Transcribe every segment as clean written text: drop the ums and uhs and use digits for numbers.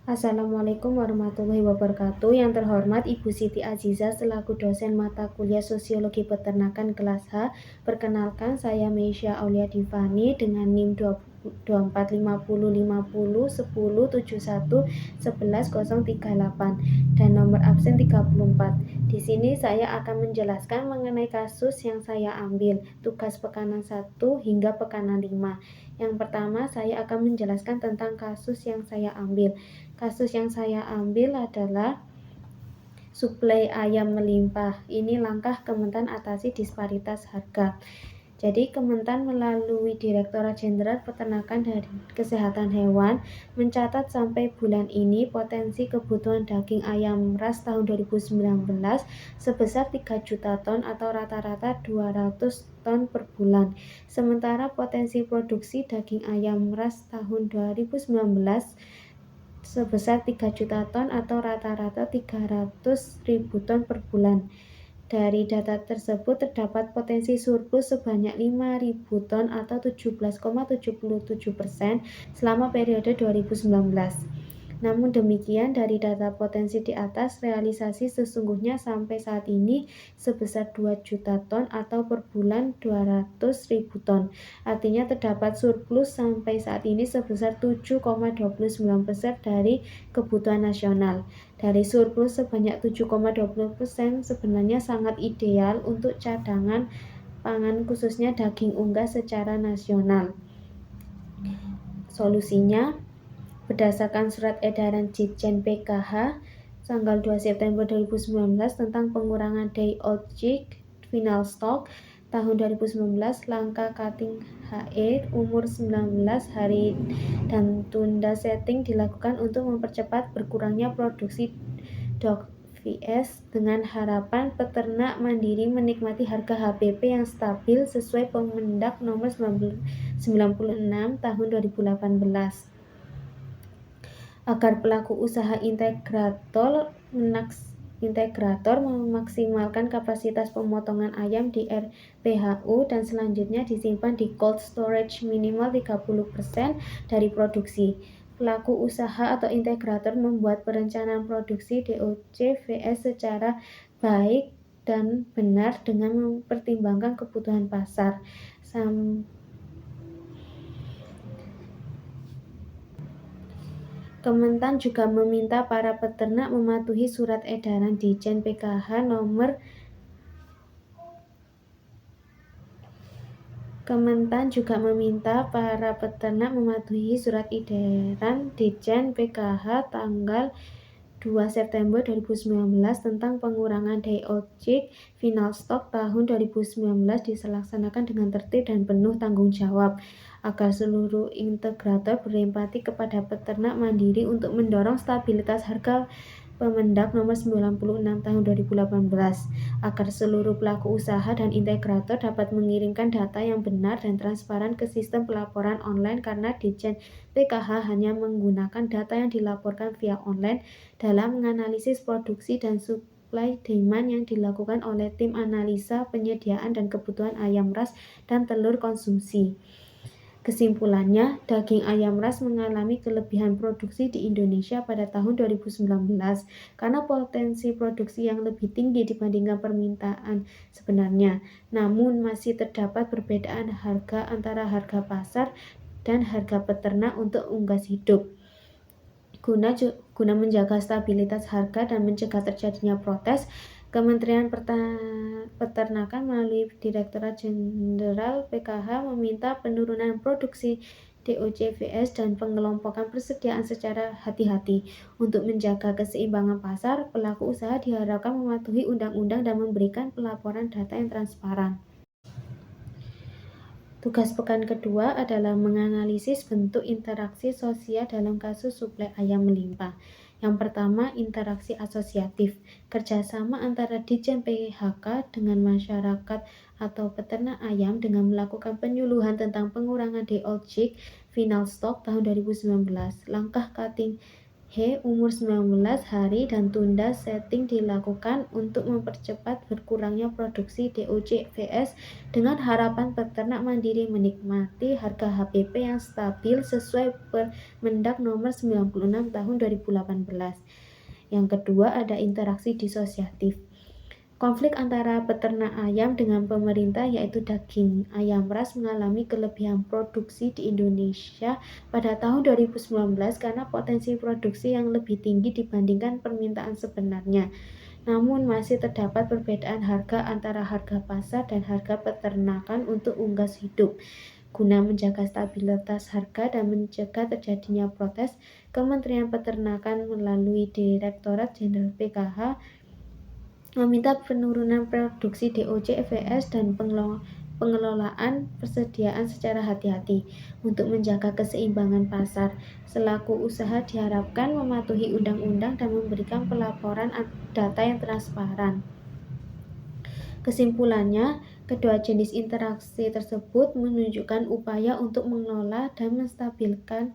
Assalamualaikum warahmatullahi wabarakatuh. Yang terhormat Ibu Siti Azizah selaku dosen mata kuliah Sosiologi Peternakan kelas H. Perkenalkan, saya Meisya Aulia Divani dengan NIM 24505010711138 dan nomor absen 34. Di sini saya akan menjelaskan mengenai kasus yang saya ambil, tugas pekanan 1 hingga pekanan 5. Yang pertama, saya akan menjelaskan tentang kasus yang saya ambil. Kasus yang saya ambil adalah suplai ayam melimpah. Ini langkah Kementan atasi disparitas harga. Jadi Kementan melalui Direktorat Jenderal Peternakan dan Kesehatan Hewan mencatat sampai bulan ini potensi kebutuhan daging ayam ras tahun 2019 sebesar 3 juta ton atau rata-rata 200 ton per bulan. Sementara potensi produksi daging ayam ras tahun 2019 sebesar 3 juta ton atau rata-rata 300.000 ton per bulan. Dari data tersebut terdapat potensi surplus sebanyak 5.000 ton atau 17,77% selama periode 2019. Namun demikian, dari data potensi di atas, realisasi sesungguhnya sampai saat ini sebesar 2 juta ton atau per bulan 200.000 ton. Artinya terdapat surplus sampai saat ini sebesar 7,29% dari kebutuhan nasional. Dari surplus sebanyak 7,20% sebenarnya sangat ideal untuk cadangan pangan khususnya daging unggas secara nasional. Solusinya, berdasarkan surat edaran Ditjen PKH tanggal 2 September 2019 tentang pengurangan day old chick final stock tahun 2019, langkah cutting HE umur 19 hari dan tunda setting dilakukan untuk mempercepat berkurangnya produksi dog VS dengan harapan peternak mandiri menikmati harga HPP yang stabil sesuai Permendak nomor 96 tahun 2018. Agar pelaku usaha integrator memaksimalkan kapasitas pemotongan ayam di RPHU dan selanjutnya disimpan di cold storage minimal 30% dari produksi. Pelaku usaha atau integrator membuat perencanaan produksi DOC VS secara baik dan benar dengan mempertimbangkan kebutuhan pasar. Kementan juga meminta para peternak mematuhi surat edaran Ditjen PKH nomor Kementan juga meminta para peternak mematuhi surat edaran Ditjen PKH tanggal 2 September 2019 tentang pengurangan day old chick final stock tahun 2019 dilaksanakan dengan tertib dan penuh tanggung jawab agar seluruh integrator berempati kepada peternak mandiri untuk mendorong stabilitas harga Permendak nomor 96 tahun 2018 agar seluruh pelaku usaha dan integrator dapat mengirimkan data yang benar dan transparan ke sistem pelaporan online karena Ditjen PKH hanya menggunakan data yang dilaporkan via online dalam menganalisis produksi dan supply demand yang dilakukan oleh tim analisa penyediaan dan kebutuhan ayam ras dan telur konsumsi. Kesimpulannya, daging ayam ras mengalami kelebihan produksi di Indonesia pada tahun 2019 karena potensi produksi yang lebih tinggi dibandingkan permintaan sebenarnya. Namun masih terdapat perbedaan harga antara harga pasar dan harga peternak untuk unggas hidup. Guna menjaga stabilitas harga dan mencegah terjadinya protes, Kementerian Peternakan melalui Direktorat Jenderal PKH meminta penurunan produksi DOC/VS dan pengelompokan persediaan secara hati-hati. Untuk menjaga keseimbangan pasar, pelaku usaha diharapkan mematuhi undang-undang dan memberikan pelaporan data yang transparan. Tugas pekan kedua adalah menganalisis bentuk interaksi sosial dalam kasus suplai ayam melimpah. Yang pertama, interaksi asosiatif, kerjasama antara Ditjen PHK dengan masyarakat atau peternak ayam dengan melakukan penyuluhan tentang pengurangan day old chick final stock tahun 2019, langkah cutting umur 19 hari dan tunda setting dilakukan untuk mempercepat berkurangnya produksi DOC/VS dengan harapan peternak mandiri menikmati harga HPP yang stabil sesuai Permendag Nomor 96 Tahun 2018. Yang kedua ada interaksi disosiatif. Konflik antara peternak ayam dengan pemerintah yaitu daging ayam ras mengalami kelebihan produksi di Indonesia pada tahun 2019 karena potensi produksi yang lebih tinggi dibandingkan permintaan sebenarnya. Namun masih terdapat perbedaan harga antara harga pasar dan harga peternakan untuk unggas hidup. Guna menjaga stabilitas harga dan mencegah terjadinya protes, Kementerian Peternakan melalui Direktorat Jenderal PKH meminta penurunan produksi DOC/VS dan pengelolaan persediaan secara hati-hati untuk menjaga keseimbangan pasar. Selaku usaha diharapkan mematuhi undang-undang dan memberikan pelaporan data yang transparan. Kesimpulannya, kedua jenis interaksi tersebut menunjukkan upaya untuk mengelola dan menstabilkan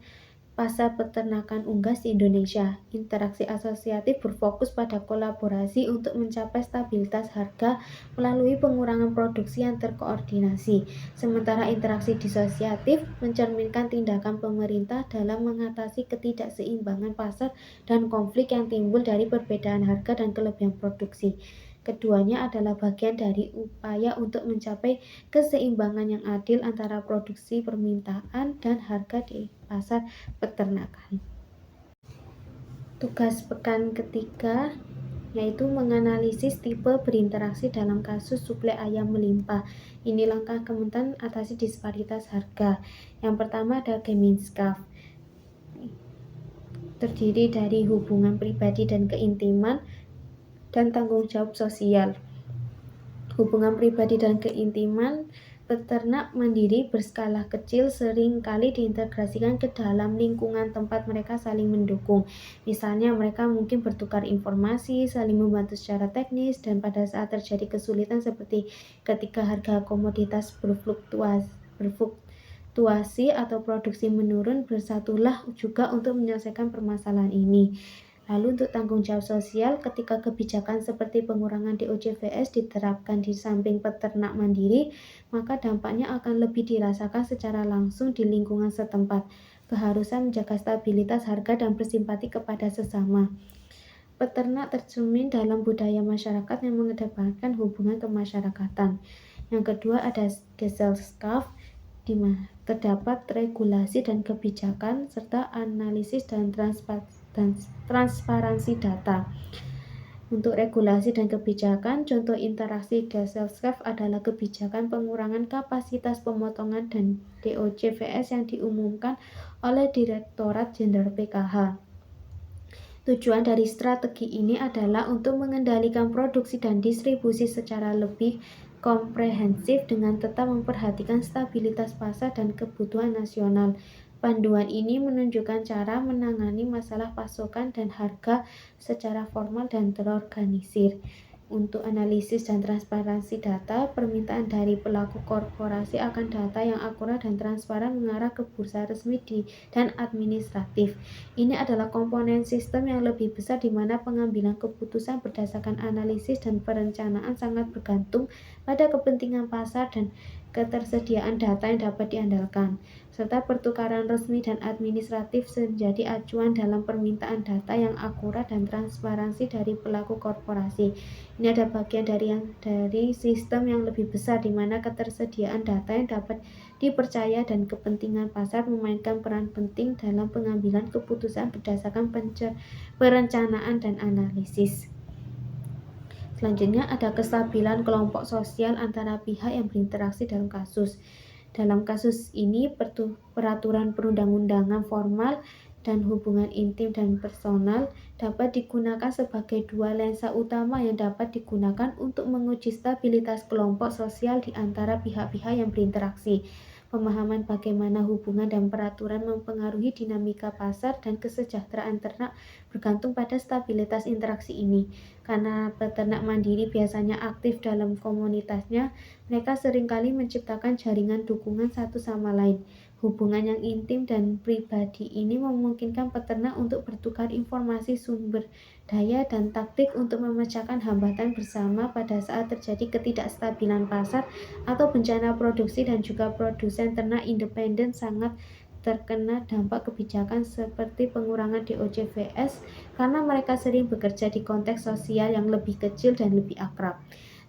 pasar peternakan unggas di Indonesia. Interaksi asosiatif berfokus pada kolaborasi untuk mencapai stabilitas harga melalui pengurangan produksi yang terkoordinasi. Sementara interaksi disosiatif mencerminkan tindakan pemerintah dalam mengatasi ketidakseimbangan pasar dan konflik yang timbul dari perbedaan harga dan kelebihan produksi. Keduanya adalah bagian dari upaya untuk mencapai keseimbangan yang adil antara produksi, permintaan, dan harga di pasar peternakan. Tugas pekan ketiga yaitu menganalisis tipe berinteraksi dalam kasus suplai ayam melimpah. Ini langkah Kementan atasi disparitas harga. Yang pertama ada Kemenskaf. Terdiri dari hubungan pribadi dan keintiman dan tanggung jawab sosial. Hubungan pribadi dan keintiman, peternak mandiri berskala kecil sering kali diintegrasikan ke dalam lingkungan tempat mereka saling mendukung. Misalnya mereka mungkin bertukar informasi, saling membantu secara teknis, dan pada saat terjadi kesulitan seperti ketika harga komoditas berfluktuasi atau produksi menurun, bersatulah juga untuk menyelesaikan permasalahan ini. Lalu untuk tanggung jawab sosial, ketika kebijakan seperti pengurangan DOC/VS diterapkan di samping peternak mandiri, maka dampaknya akan lebih dirasakan secara langsung di lingkungan setempat. Keharusan menjaga stabilitas harga dan bersimpati kepada sesama. Peternak tercermin dalam budaya masyarakat yang mengedepankan hubungan kemasyarakatan. Yang kedua ada Gesellschaft, di mana terdapat regulasi dan kebijakan serta analisis dan transparansi data. Untuk regulasi dan kebijakan, contoh interaksi Gesellschaft adalah kebijakan pengurangan kapasitas pemotongan dan DOC/VS yang diumumkan oleh Direktorat Jenderal PKH. Tujuan dari strategi ini adalah untuk mengendalikan produksi dan distribusi secara lebih komprehensif dengan tetap memperhatikan stabilitas pasar dan kebutuhan nasional. Panduan ini menunjukkan cara menangani masalah pasokan dan harga secara formal dan terorganisir. Untuk analisis dan transparansi data, permintaan dari pelaku korporasi akan data yang akurat dan transparan mengarah ke bursa resmi dan administratif. Ini adalah komponen sistem yang lebih besar di mana pengambilan keputusan berdasarkan analisis dan perencanaan sangat bergantung pada kepentingan pasar dan ketersediaan data yang dapat diandalkan, serta pertukaran resmi dan administratif menjadi acuan dalam permintaan data yang akurat dan transparansi dari pelaku korporasi. Ini ada bagian dari sistem yang lebih besar di mana ketersediaan data yang dapat dipercaya dan kepentingan pasar memainkan peran penting dalam pengambilan keputusan berdasarkan perencanaan dan analisis. Selanjutnya ada kestabilan kelompok sosial antara pihak yang berinteraksi dalam kasus. Dalam kasus ini, peraturan perundang-undangan formal dan hubungan intim dan personal dapat digunakan sebagai dua lensa utama yang dapat digunakan untuk menguji stabilitas kelompok sosial di antara pihak-pihak yang berinteraksi. Pemahaman bagaimana hubungan dan peraturan mempengaruhi dinamika pasar dan kesejahteraan ternak bergantung pada stabilitas interaksi ini. Karena peternak mandiri biasanya aktif dalam komunitasnya, mereka seringkali menciptakan jaringan dukungan satu sama lain. Hubungan yang intim dan pribadi ini memungkinkan peternak untuk bertukar informasi sumber daya dan taktik untuk memecahkan hambatan bersama pada saat terjadi ketidakstabilan pasar atau bencana produksi, dan juga produsen ternak independen sangat terkena dampak kebijakan seperti pengurangan DOCVS karena mereka sering bekerja di konteks sosial yang lebih kecil dan lebih akrab.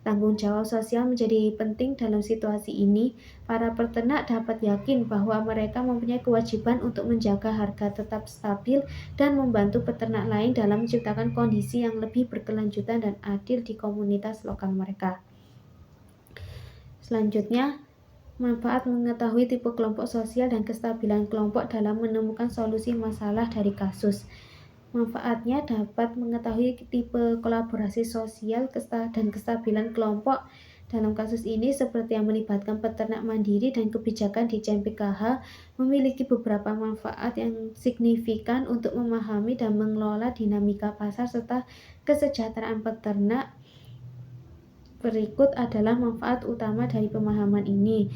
Tanggung jawab sosial menjadi penting dalam situasi ini. Para peternak dapat yakin bahwa mereka mempunyai kewajiban untuk menjaga harga tetap stabil dan membantu peternak lain dalam menciptakan kondisi yang lebih berkelanjutan dan adil di komunitas lokal mereka. Selanjutnya, manfaat mengetahui tipe kelompok sosial dan kestabilan kelompok dalam menemukan solusi masalah dari kasus. Manfaatnya dapat mengetahui tipe kolaborasi sosial dan kestabilan kelompok dalam kasus ini, seperti yang melibatkan peternak mandiri dan kebijakan Ditjen PKH, memiliki beberapa manfaat yang signifikan untuk memahami dan mengelola dinamika pasar serta kesejahteraan peternak. Berikut adalah manfaat utama dari pemahaman ini.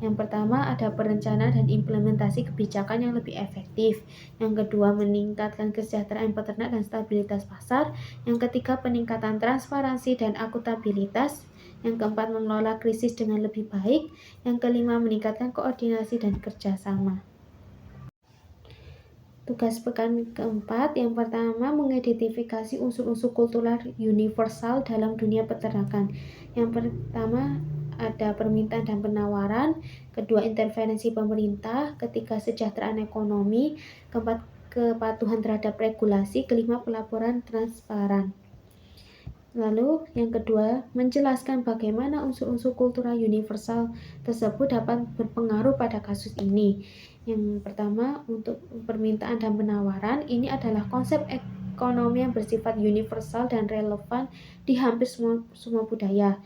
Yang pertama, ada perencanaan dan implementasi kebijakan yang lebih efektif. Yang kedua, meningkatkan kesejahteraan peternak dan stabilitas pasar. Yang ketiga, peningkatan transparansi dan akuntabilitas. Yang keempat, mengelola krisis dengan lebih baik. Yang kelima, meningkatkan koordinasi dan kerjasama. Tugas pekan keempat, yang pertama, mengidentifikasi unsur-unsur kultural universal dalam dunia peternakan. Yang pertama, ada permintaan dan penawaran. Kedua, intervensi pemerintah. Ketiga, kesejahteraan ekonomi. Keempat, kepatuhan terhadap regulasi. Kelima, pelaporan transparan. Lalu yang kedua, menjelaskan bagaimana unsur-unsur kultural universal tersebut dapat berpengaruh pada kasus ini. Yang pertama, untuk permintaan dan penawaran, ini adalah konsep ekonomi yang bersifat universal dan relevan di hampir semua budaya.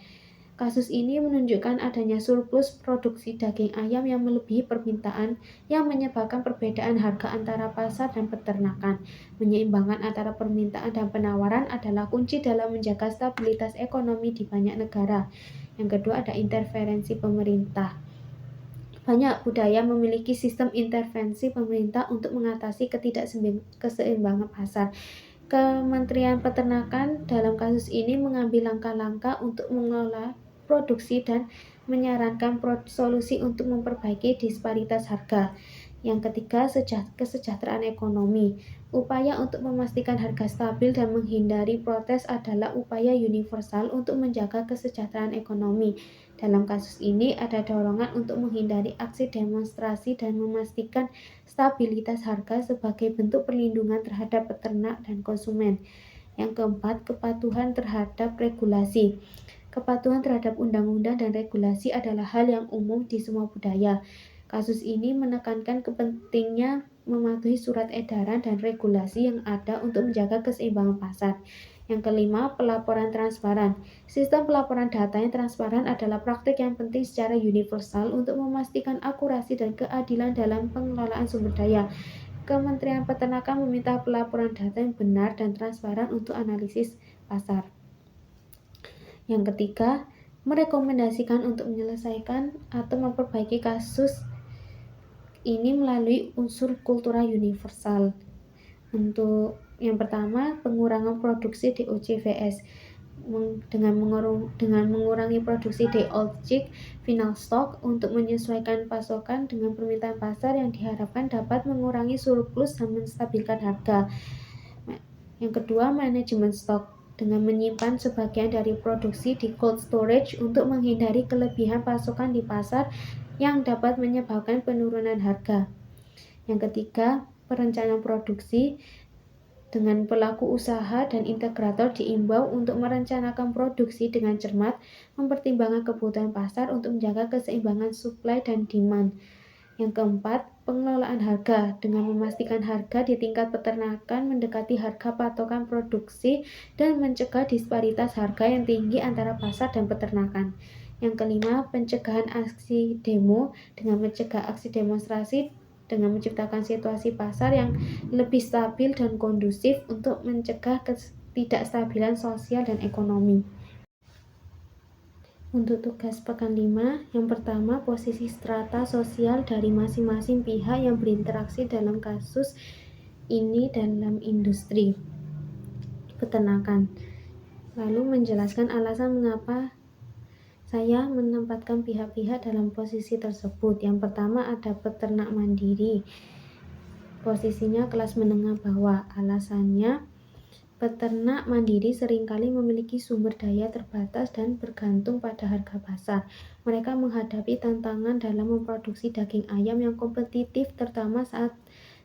Kasus ini menunjukkan adanya surplus produksi daging ayam yang melebihi permintaan, yang menyebabkan perbedaan harga antara pasar dan peternakan. Menyeimbangkan antara permintaan dan penawaran adalah kunci dalam menjaga stabilitas ekonomi di banyak negara. Yang kedua, ada intervensi pemerintah. Banyak budaya memiliki sistem intervensi pemerintah untuk mengatasi ketidakseimbangan pasar. Kementerian Peternakan dalam kasus ini mengambil langkah-langkah untuk mengelola produksi dan menyarankan solusi untuk memperbaiki disparitas harga. Yang ketiga, kesejahteraan ekonomi. Upaya untuk memastikan harga stabil dan menghindari protes adalah upaya universal untuk menjaga kesejahteraan ekonomi. Dalam kasus ini, ada dorongan untuk menghindari aksi demonstrasi dan memastikan stabilitas harga sebagai bentuk perlindungan terhadap peternak dan konsumen. Yang keempat, kepatuhan terhadap regulasi. Kepatuhan terhadap undang-undang dan regulasi adalah hal yang umum di semua budaya. Kasus ini menekankan pentingnya mematuhi surat edaran dan regulasi yang ada untuk menjaga keseimbangan pasar. Yang kelima, pelaporan transparan. Sistem pelaporan data yang transparan adalah praktik yang penting secara universal untuk memastikan akurasi dan keadilan dalam pengelolaan sumber daya. Kementerian Peternakan meminta pelaporan data yang benar dan transparan untuk analisis pasar. Yang ketiga, merekomendasikan untuk menyelesaikan atau memperbaiki kasus ini melalui unsur kultural universal. Untuk yang pertama, pengurangan produksi DOCVS. Dengan mengurangi produksi DOCG final stock untuk menyesuaikan pasokan dengan permintaan pasar yang diharapkan dapat mengurangi surplus dan menstabilkan harga. Yang kedua, manajemen stok. Dengan menyimpan sebagian dari produksi di cold storage untuk menghindari kelebihan pasokan di pasar yang dapat menyebabkan penurunan harga. Yang ketiga, perencanaan produksi. Dengan pelaku usaha dan integrator diimbau untuk merencanakan produksi dengan cermat, mempertimbangkan kebutuhan pasar untuk menjaga keseimbangan supply dan demand. Yang keempat, pengelolaan harga. Dengan memastikan harga di tingkat peternakan mendekati harga patokan produksi dan mencegah disparitas harga yang tinggi antara pasar dan peternakan. Yang kelima, pencegahan aksi demo. Dengan mencegah aksi demonstrasi dengan menciptakan situasi pasar yang lebih stabil dan kondusif untuk mencegah ketidakstabilan sosial dan ekonomi. Untuk tugas pekan 5, yang pertama posisi strata sosial dari masing-masing pihak yang berinteraksi dalam kasus ini dalam industri peternakan. Lalu menjelaskan alasan mengapa saya menempatkan pihak-pihak dalam posisi tersebut. Yang pertama ada peternak mandiri. Posisinya kelas menengah bawah. Alasannya peternak mandiri seringkali memiliki sumber daya terbatas dan bergantung pada harga pasar. Mereka menghadapi tantangan dalam memproduksi daging ayam yang kompetitif, terutama saat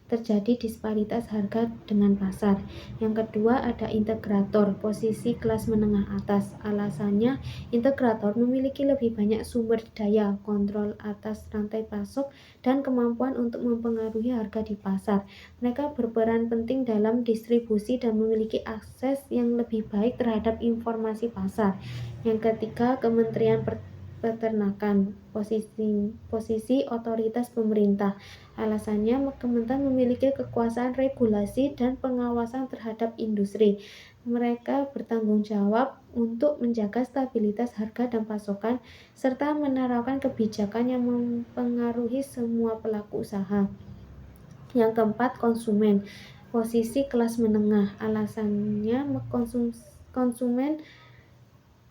terjadi disparitas harga dengan pasar. Yang kedua ada integrator, posisi kelas menengah atas. Alasannya, integrator memiliki lebih banyak sumber daya, kontrol atas rantai pasok, dan kemampuan untuk mempengaruhi harga di pasar. Mereka berperan penting dalam distribusi dan memiliki akses yang lebih baik terhadap informasi pasar. Yang ketiga, Kementerian Peternakan, posisi otoritas pemerintah. Alasannya, Kementan memiliki kekuasaan regulasi dan pengawasan terhadap industri. Mereka bertanggung jawab untuk menjaga stabilitas harga dan pasokan, serta menerapkan kebijakan yang mempengaruhi semua pelaku usaha. Yang keempat, konsumen, posisi kelas menengah. Alasannya, konsumen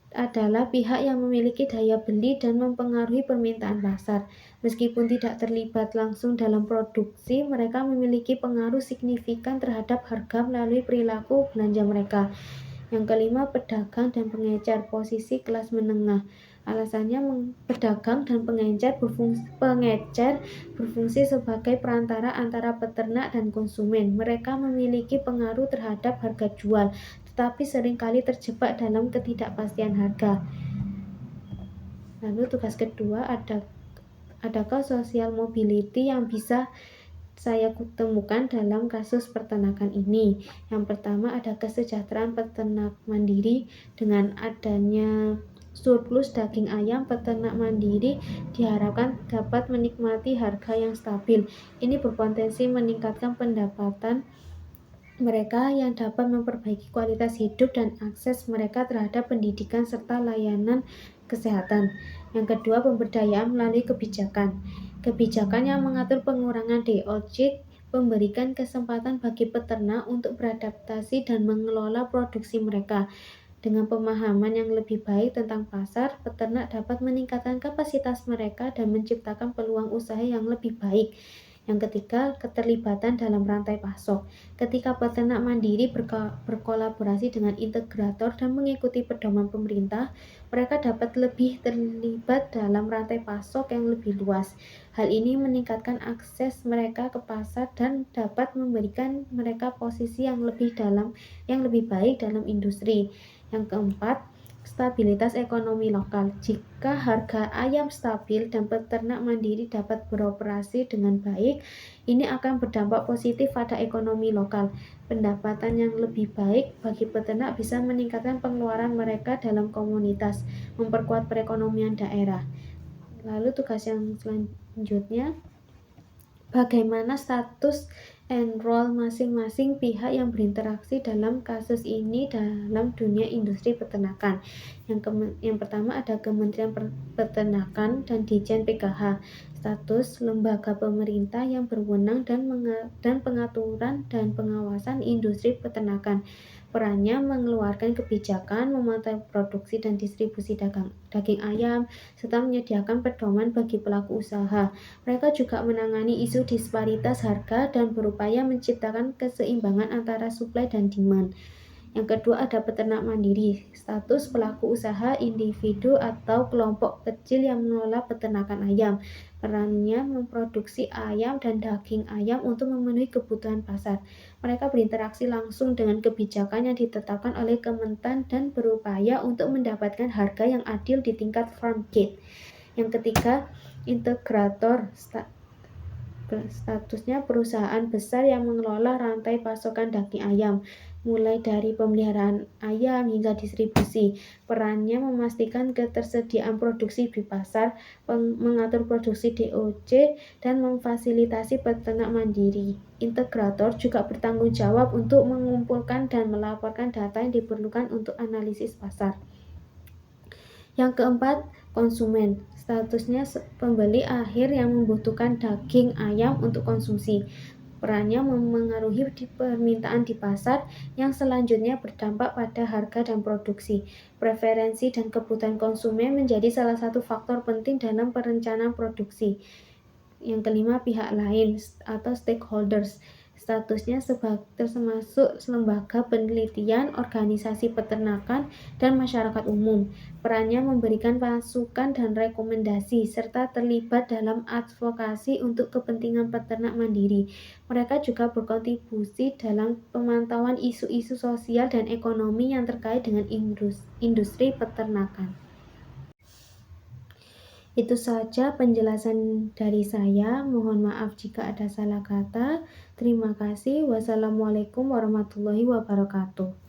adalah pihak yang memiliki daya beli dan mempengaruhi permintaan pasar. Meskipun tidak terlibat langsung dalam produksi, mereka memiliki pengaruh signifikan terhadap harga melalui perilaku belanja mereka. Yang kelima, pedagang dan pengecer, posisi kelas menengah. Alasannya, pedagang dan pengecer berfungsi sebagai perantara antara peternak dan konsumen. Mereka memiliki pengaruh terhadap harga jual, tetapi seringkali terjebak dalam ketidakpastian harga. Lalu tugas kedua, adakah social mobility yang bisa saya temukan dalam kasus peternakan ini? Yang pertama ada kesejahteraan peternak mandiri. Dengan adanya surplus daging ayam, peternak mandiri diharapkan dapat menikmati harga yang stabil. Ini berpotensi meningkatkan pendapatan mereka yang dapat memperbaiki kualitas hidup dan akses mereka terhadap pendidikan serta layanan kesehatan. Yang kedua, pemberdayaan melalui kebijakan. Kebijakan yang mengatur pengurangan DOC memberikan kesempatan bagi peternak untuk beradaptasi dan mengelola produksi mereka. Dengan pemahaman yang lebih baik tentang pasar, peternak dapat meningkatkan kapasitas mereka dan menciptakan peluang usaha yang lebih baik. Yang ketiga, keterlibatan dalam rantai pasok. Ketika peternak mandiri berkolaborasi dengan integrator dan mengikuti pedoman pemerintah, mereka dapat lebih terlibat dalam rantai pasok yang lebih luas. Hal ini meningkatkan akses mereka ke pasar dan dapat memberikan mereka posisi yang lebih baik dalam industri. Yang keempat, stabilitas ekonomi lokal. Jika harga ayam stabil dan peternak mandiri dapat beroperasi dengan baik, ini akan berdampak positif pada ekonomi lokal. Pendapatan yang lebih baik bagi peternak bisa meningkatkan pengeluaran mereka dalam komunitas, memperkuat perekonomian daerah. Lalu tugas yang selanjutnya, bagaimana status enroll masing-masing pihak yang berinteraksi dalam kasus ini dalam dunia industri peternakan. Yang pertama ada Kementerian Peternakan dan Ditjen PKH. Status lembaga pemerintah yang berwenang dan pengaturan dan pengawasan industri peternakan. Perannya mengeluarkan kebijakan, memantau produksi dan distribusi daging ayam, serta menyediakan pedoman bagi pelaku usaha. Mereka juga menangani isu disparitas harga dan berupaya menciptakan keseimbangan antara supply dan demand. Yang kedua ada peternak mandiri, status pelaku usaha individu atau kelompok kecil yang mengelola peternakan ayam. Perannya memproduksi ayam dan daging ayam untuk memenuhi kebutuhan pasar. Mereka berinteraksi langsung dengan kebijakan yang ditetapkan oleh Kementan dan berupaya untuk mendapatkan harga yang adil di tingkat farm gate. Yang ketiga, integrator, statusnya perusahaan besar yang mengelola rantai pasokan daging ayam, mulai dari pemeliharaan ayam hingga distribusi. Perannya memastikan ketersediaan produksi di pasar, mengatur produksi DOC, dan memfasilitasi peternak mandiri. Integrator juga bertanggung jawab untuk mengumpulkan dan melaporkan data yang diperlukan untuk analisis pasar. Yang keempat, konsumen. Statusnya pembeli akhir yang membutuhkan daging ayam untuk konsumsi. Perannya memengaruhi permintaan di pasar yang selanjutnya berdampak pada harga dan produksi. Preferensi dan kebutuhan konsumen menjadi salah satu faktor penting dalam perencanaan produksi. Yang kelima, pihak lain atau stakeholders. Statusnya termasuk lembaga penelitian, organisasi peternakan, dan masyarakat umum. Perannya memberikan masukan dan rekomendasi, serta terlibat dalam advokasi untuk kepentingan peternak mandiri. Mereka juga berkontribusi dalam pemantauan isu-isu sosial dan ekonomi yang terkait dengan industri peternakan. Itu saja penjelasan dari saya. Mohon maaf jika ada salah kata. Terima kasih. Wassalamualaikum warahmatullahi wabarakatuh.